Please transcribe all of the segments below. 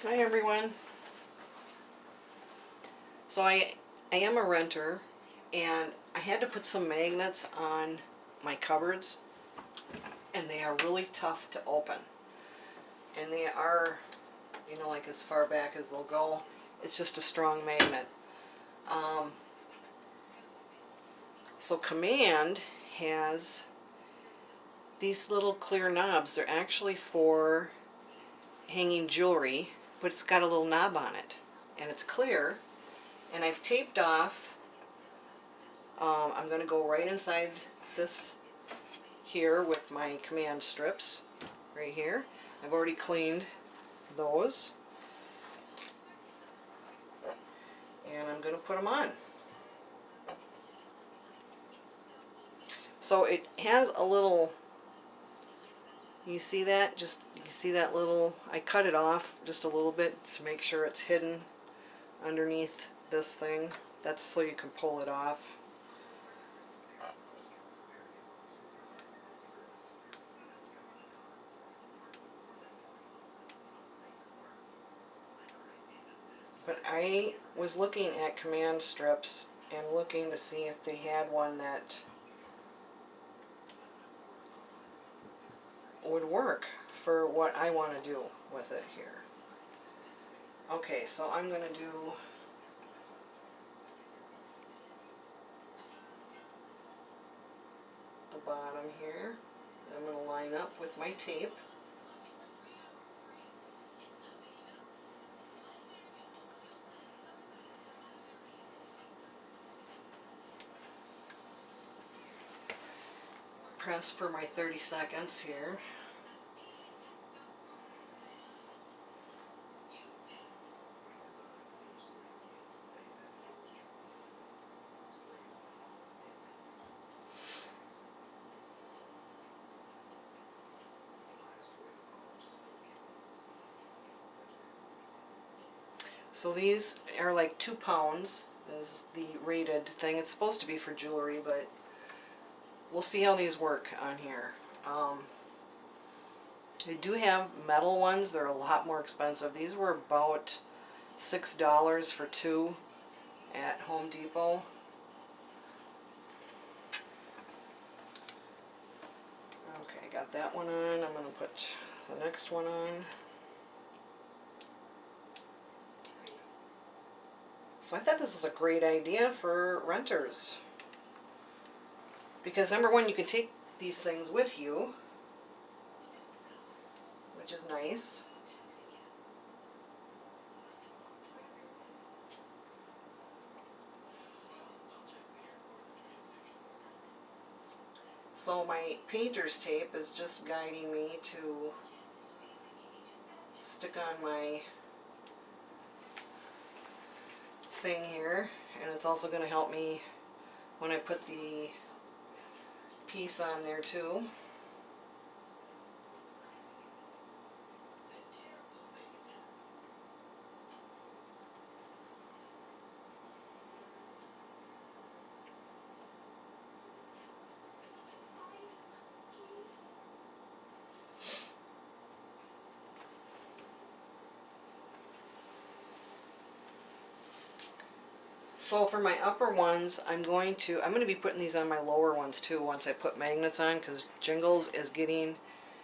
Hi everyone. So I am a renter and I had to put some magnets on my cupboards and they are really tough to open. And they are, like as far back as they'll go. It's just a strong magnet. So Command has these little clear knobs. They're actually for hanging jewelry, but it's got a little knob on it and it's clear. And I've taped off, I'm going to go right inside this here with my Command strips, right here. I've already cleaned those. And I'm going to put them on. So it has a little, you see that? You see that little, I cut it off just a little bit to make sure it's hidden underneath this thing. That's so you can pull it off. But I was looking at Command strips and looking to see if they had one that would work for what I want to do with it here. Okay, so I'm going to do the bottom here. I'm going to line up with my tape. Press for my 30 seconds here. So these are like 2 pounds is the rated thing. It's supposed to be for jewelry, but we'll see how these work on here. They do have metal ones. They're a lot more expensive. These were about $6 for 2 at Home Depot. Okay, got that one on. I'm going to put the next one on. So I thought this is a great idea for renters. Because number one, you can take these things with you, which is nice. So my painter's tape is just guiding me to stick on my thing here, and it's also going to help me when I put the piece on there too. So for my upper ones, I'm going to be putting these on my lower ones too once I put magnets on, because Jingles is getting,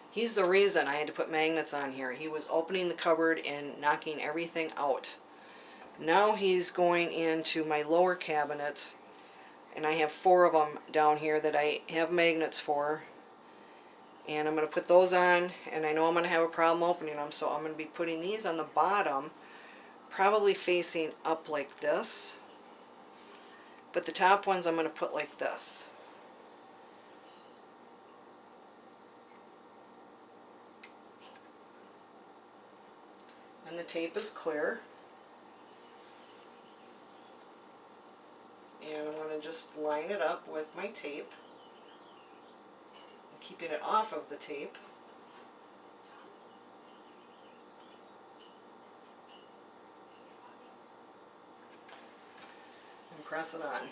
he's the reason I had to put magnets on here. He was opening the cupboard and knocking everything out. Now he's going into my lower cabinets, and I have 4 of them down here that I have magnets for. And I'm going to put those on, and I know I'm going to have a problem opening them, so I'm going to be putting these on the bottom, probably facing up like this. But the top ones I'm going to put like this. And the tape is clear. And I'm going to just line it up with my tape. I'm keeping it off of the tape. And press it on.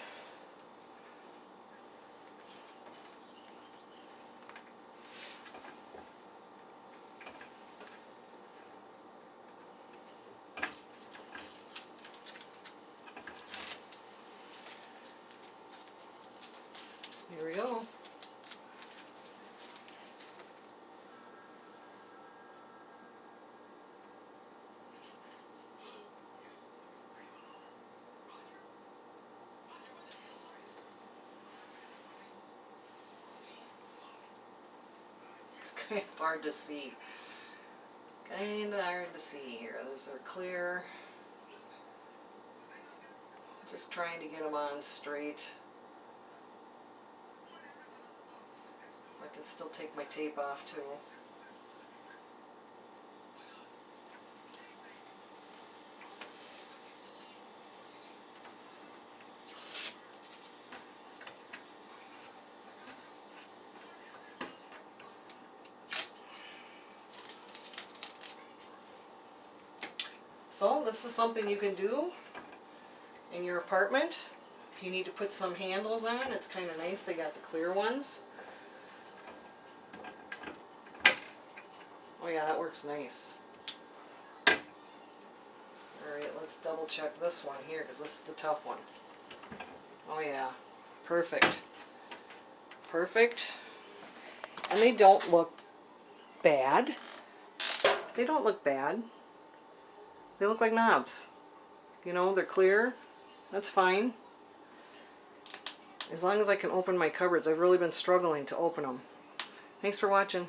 Here we go. It's kind of hard to see. Kind of hard to see here. Those are clear. Just trying to get them on straight. So I can still take my tape off too. So this is something you can do in your apartment. If you need to put some handles on, it's kind of nice. They got the clear ones. Oh yeah, that works nice. Alright, let's double check this one here because this is the tough one. Oh yeah, perfect. Perfect. And they don't look bad. They don't look bad. They look like knobs. You know, they're clear. That's fine. As long as I can open my cupboards. I've really been struggling to open them. Thanks for watching.